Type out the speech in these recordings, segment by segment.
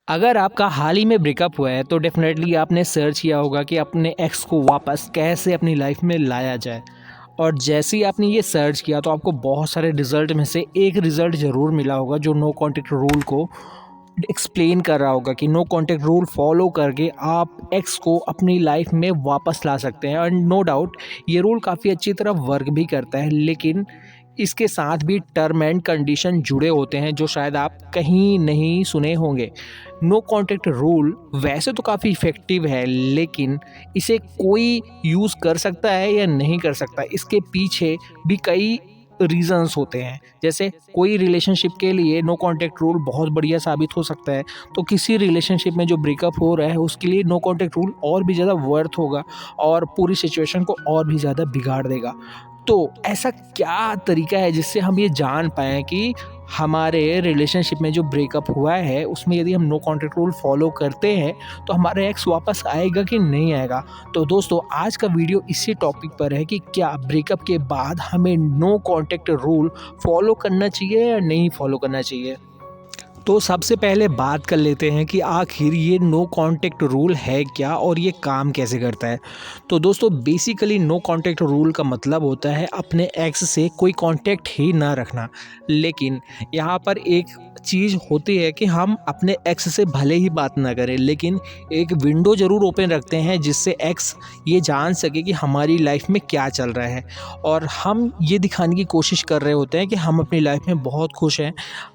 अगर आपका हाल ही में ब्रेकअप हुआ है तो डेफ़िनेटली आपने सर्च किया होगा कि अपने एक्स को वापस कैसे अपनी लाइफ में लाया जाए। और जैसे ही आपने ये सर्च किया तो आपको बहुत सारे रिज़ल्ट में से एक रिज़ल्ट ज़रूर मिला होगा जो नो कॉन्टैक्ट रूल को एक्सप्लेन कर रहा होगा कि नो कॉन्टैक्ट रूल फॉलो करके आप एक्स को अपनी लाइफ में वापस ला सकते हैं। एंड नो डाउट ये रूल काफ़ी अच्छी तरह वर्क भी करता है, लेकिन इसके साथ भी टर्म एंड कंडीशन जुड़े होते हैं जो शायद आप कहीं नहीं सुने होंगे। नो कॉन्टैक्ट रूल वैसे तो काफ़ी इफ़ेक्टिव है, लेकिन इसे कोई यूज़ कर सकता है या नहीं कर सकता, इसके पीछे भी कई रीज़न्स होते हैं। जैसे कोई रिलेशनशिप के लिए नो कॉन्टैक्ट रूल बहुत बढ़िया साबित हो सकता है, तो किसी रिलेशनशिप में जो ब्रेकअप हो रहा है उसके लिए नो कॉन्टैक्ट रूल और भी ज़्यादा वर्थ होगा और पूरी सिचुएशन को और भी ज़्यादा बिगाड़ देगा। तो ऐसा क्या तरीका है जिससे हम ये जान पाएँ कि हमारे रिलेशनशिप में जो ब्रेकअप हुआ है उसमें यदि हम नो कॉन्टैक्ट रूल फॉलो करते हैं तो हमारा एक्स वापस आएगा कि नहीं आएगा? तो दोस्तों आज का वीडियो इसी टॉपिक पर है कि क्या ब्रेकअप के बाद हमें नो कॉन्टैक्ट रूल फॉलो करना चाहिए या नहीं फॉलो करना चाहिए? तो सबसे पहले बात कर लेते हैं कि आखिर ये नो कॉन्टैक्ट रूल है क्या और ये काम कैसे करता है। तो दोस्तों बेसिकली नो कॉन्टैक्ट रूल का मतलब होता है अपने एक्स से कोई कॉन्टैक्ट ही ना रखना। लेकिन यहाँ पर एक चीज़ होती है कि हम अपने एक्स से भले ही बात ना करें, लेकिन एक विंडो ज़रूर ओपन रखते हैं जिससे एक्स ये जान सके कि हमारी लाइफ में क्या चल रहा है। और हम ये दिखाने की कोशिश कर रहे होते हैं कि हम अपनी लाइफ में बहुत खुश हैं,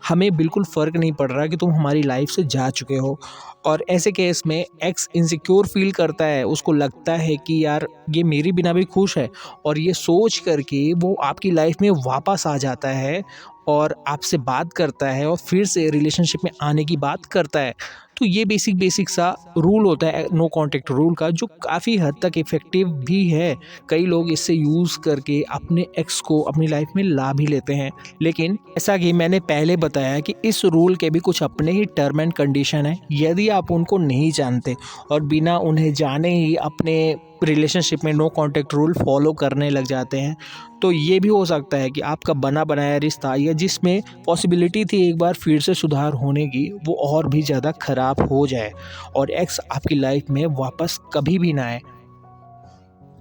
हमें बिल्कुल फ़र्क नहीं पड़ रहा कि तुम हमारी लाइफ से जा चुके हो। और ऐसे केस में एक्स इनसिक्योर फील करता है, उसको लगता है कि यार ये मेरे बिना भी खुश है, और ये सोच कर के वो आपकी लाइफ में वापस आ जाता है और आपसे बात करता है और फिर से रिलेशनशिप में आने की बात करता है। तो ये बेसिक सा रूल होता है नो कॉन्टैक्ट रूल का, जो काफ़ी हद तक इफ़ेक्टिव भी है। कई लोग इससे यूज़ करके अपने एक्स को अपनी लाइफ में ला भी लेते हैं। लेकिन जैसा कि मैंने पहले बताया कि इस रूल के भी कुछ अपने ही टर्म एंड कंडीशन है। यदि आप उनको नहीं जानते और बिना उन्हें जाने ही अपने रिलेशनशिप में नो कॉन्टैक्ट रूल फॉलो करने लग जाते हैं, तो ये भी हो सकता है कि आपका बना बनाया रिश्ता या जिसमें पॉसिबिलिटी थी एक बार फिर से सुधार होने की, वो और भी ज़्यादा ख़राब हो जाए और एक्स आपकी लाइफ में वापस कभी भी ना आए।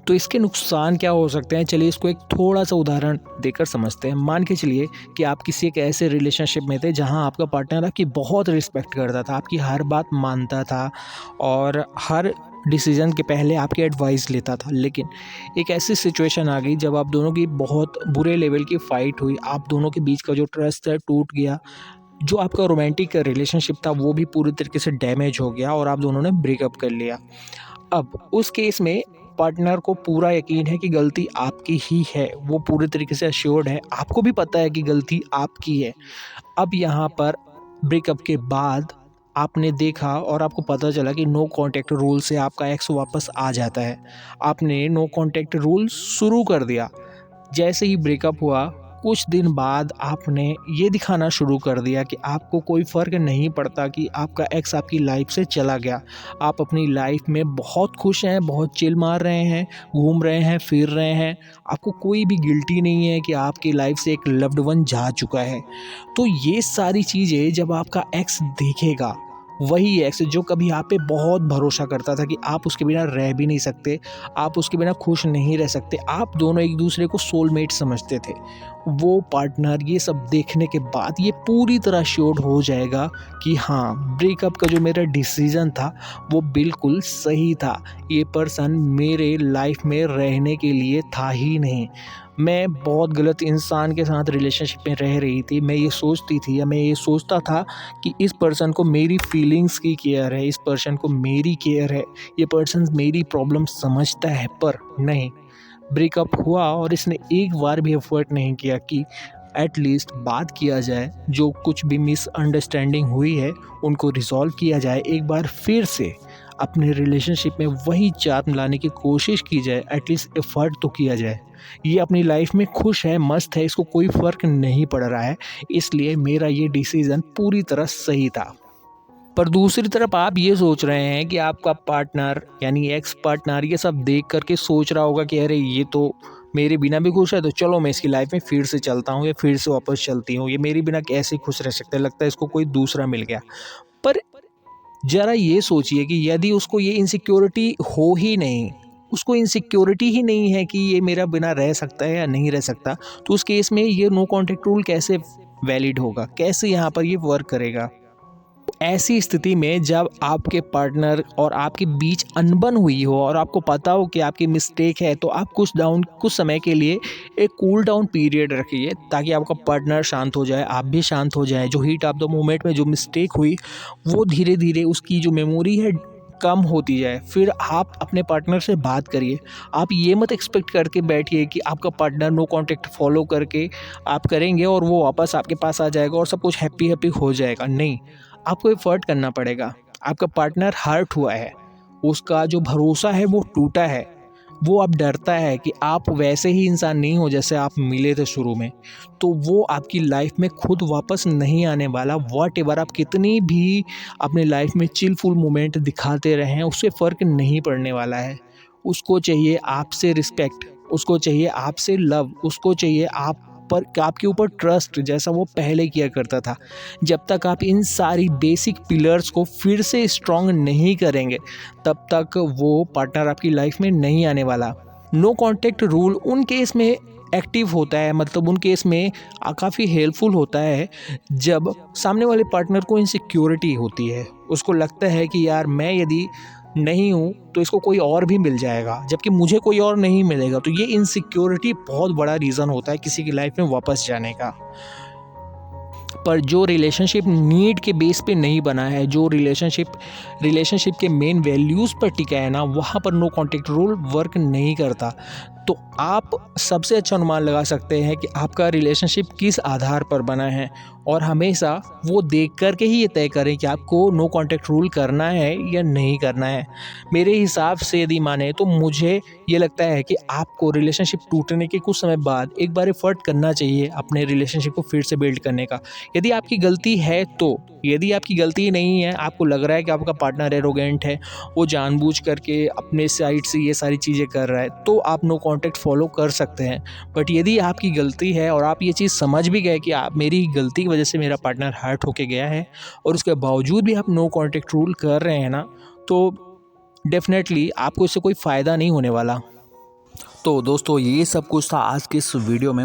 तो इसके नुकसान क्या हो सकते हैं, चलिए इसको एक थोड़ा-सा उदाहरण देकर समझते हैं। मान के चलिए कि आप किसी एक ऐसे रिलेशनशिप में थे जहाँ आपका पार्टनर आपकी बहुत रिस्पेक्ट करता था, आपकी हर बात मानता था और हर डिसीज़न के पहले आपकी एडवाइस लेता था। लेकिन एक ऐसी सिचुएशन आ गई जब आप दोनों की बहुत बुरे लेवल की फ़ाइट हुई, आप दोनों के बीच का जो ट्रस्ट है टूट गया, जो आपका रोमांटिक रिलेशनशिप था वो भी पूरी तरीके से डैमेज हो गया और आप दोनों ने ब्रेकअप कर लिया। अब उस केस में पार्टनर को पूरा यकीन है कि गलती आपकी ही है, वो पूरी तरीके से एश्योर्ड है, आपको भी पता है कि गलती आपकी है। अब यहाँ पर ब्रेकअप के बाद आपने देखा और आपको पता चला कि नो कॉन्टैक्ट रूल से आपका एक्स वापस आ जाता है। आपने नो कॉन्टैक्ट रूल शुरू कर दिया। जैसे ही ब्रेकअप हुआ, कुछ दिन बाद आपने ये दिखाना शुरू कर दिया कि आपको कोई फ़र्क नहीं पड़ता कि आपका एक्स आपकी लाइफ से चला गया। आप अपनी लाइफ में बहुत खुश हैं, बहुत चिल मार रहे हैं, घूम रहे हैं, फिर रहे हैं। आपको कोई भी गिल्टी नहीं है कि आपकी लाइफ से एक लव्ड वन जा चुका है। तो ये सारी चीज़ें जब आपका एक्स देखेगा, वही एक्स जो कभी आप पे बहुत भरोसा करता था कि आप उसके बिना रह भी नहीं सकते, आप उसके बिना खुश नहीं रह सकते, आप दोनों एक दूसरे को सोलमेट समझते थे, वो पार्टनर ये सब देखने के बाद ये पूरी तरह श्योर हो जाएगा कि हाँ, ब्रेकअप का जो मेरा डिसीज़न था वो बिल्कुल सही था। ये पर्सन मेरे लाइफ में रहने के लिए था ही नहीं। मैं बहुत गलत इंसान के साथ रिलेशनशिप में रह रही थी। मैं ये सोचती थी या मैं ये सोचता था कि इस पर्सन को मेरी फीलिंग्स की केयर है, इस पर्सन को मेरी केयर है, ये पर्सन मेरी प्रॉब्लम समझता है, पर नहीं। ब्रेकअप हुआ और इसने एक बार भी एफर्ट नहीं किया कि एटलीस्ट बात किया जाए, जो कुछ भी मिसअंडरस्टैंडिंग हुई है उनको रिज़ॉल्व किया जाए, एक बार फिर से अपने रिलेशनशिप में वही चार्म लाने की कोशिश की जाए, एटलीस्ट एफर्ट तो किया जाए। ये अपनी लाइफ में खुश है, मस्त है, इसको कोई फ़र्क नहीं पड़ रहा है, इसलिए मेरा ये डिसीज़न पूरी तरह सही था। पर दूसरी तरफ आप ये सोच रहे हैं कि आपका पार्टनर यानी एक्स पार्टनर ये सब देख कर के सोच रहा होगा कि अरे ये तो मेरे बिना भी खुश है, तो चलो मैं इसकी लाइफ में फिर से चलता हूँ या फिर से वापस चलती हूँ, ये मेरे बिना कैसे खुश रह सकता है, लगता है इसको कोई दूसरा मिल गया। पर ज़रा ये सोचिए कि यदि उसको ये इनसिक्योरिटी हो ही नहीं, उसको इनसिक्योरिटी ही नहीं है कि ये मेरा बिना रह सकता है या नहीं रह सकता, तो उस केस में ये नो कॉन्टैक्ट रूल कैसे वैलिड होगा? कैसे यहाँ पर ये वर्क करेगा? ऐसी स्थिति में जब आपके पार्टनर और आपके बीच अनबन हुई हो और आपको पता हो कि आपकी मिस्टेक है, तो आप कुछ समय के लिए एक कूल डाउन पीरियड रखिए ताकि आपका पार्टनर शांत हो जाए, आप भी शांत हो जाएँ। जो हीट ऑफ द मोमेंट में जो मिस्टेक हुई, वो धीरे-धीरे उसकी जो मेमोरी है कम होती जाए। फिर आप अपने पार्टनर से बात करिए। आप ये मत एक्सपेक्ट करके बैठिए कि आपका पार्टनर नो कॉन्टैक्ट फ़ॉलो करके आप करेंगे और वो वापस आपके पास आ जाएगा और सब कुछ हैप्पी-हैप्पी हो जाएगा। नहीं, आपको एफ़र्ट करना पड़ेगा। आपका पार्टनर हर्ट हुआ है, उसका जो भरोसा है वो टूटा है, वो अब डरता है कि आप वैसे ही इंसान नहीं हो जैसे आप मिले थे शुरू में, तो वो आपकी लाइफ में खुद वापस नहीं आने वाला। व्हाटएवर आप कितनी भी अपनी लाइफ में चिलफुल मोमेंट दिखाते रहें, उससे फ़र्क नहीं पड़ने वाला है। उसको चाहिए आपसे रिस्पेक्ट, उसको चाहिए आपसे लव, उसको चाहिए आपके ऊपर ट्रस्ट जैसा वो पहले किया करता था। जब तक आप इन सारी बेसिक पिलर्स को फिर से स्ट्रॉन्ग नहीं करेंगे, तब तक वो पार्टनर आपकी लाइफ में नहीं आने वाला। नो कॉन्टैक्ट रूल उन केस में एक्टिव होता है, मतलब उन केस में काफ़ी हेल्पफुल होता है जब सामने वाले पार्टनर को इनसिक्योरिटी होती है। उसको लगता है कि यार मैं यदि नहीं हूँ तो इसको कोई और भी मिल जाएगा, जबकि मुझे कोई और नहीं मिलेगा। तो ये इनसिक्योरिटी बहुत बड़ा रीज़न होता है किसी की लाइफ में वापस जाने का। पर जो रिलेशनशिप नीड के बेस पे नहीं बना है, जो रिलेशनशिप के मेन वैल्यूज़ पर टिका है ना, वहाँ पर नो कॉन्टैक्ट रूल वर्क नहीं करता। तो आप सबसे अच्छा अनुमान लगा सकते हैं कि आपका रिलेशनशिप किस आधार पर बना है, और हमेशा वो देख कर के ही ये तय करें कि आपको नो कॉन्टैक्ट रूल करना है या नहीं करना है। मेरे हिसाब से यदि माने तो मुझे ये लगता है कि आपको रिलेशनशिप टूटने के कुछ समय बाद एक बार एफर्ट करना चाहिए अपने रिलेशनशिप को फिर से बिल्ड करने का। यदि आपकी गलती है तो, यदि आपकी गलती नहीं है, आपको लग रहा है कि आपका पार्टनर एरोगेंट है, वो जानबूझ करके अपने साइड से ये सारी चीज़ें कर रहा है, तो आप नो कॉन्टैक्ट फॉलो कर सकते हैं। बट यदि आपकी गलती है और आप ये चीज़ समझ भी गए कि आप मेरी गलती की वजह से मेरा पार्टनर हर्ट होके गया है, और उसके बावजूद भी आप नो कॉन्टैक्ट रूल कर रहे हैं ना, तो डेफ़िनेटली आपको इससे कोई फ़ायदा नहीं होने वाला। तो दोस्तों, ये सब कुछ था आज के इस वीडियो में।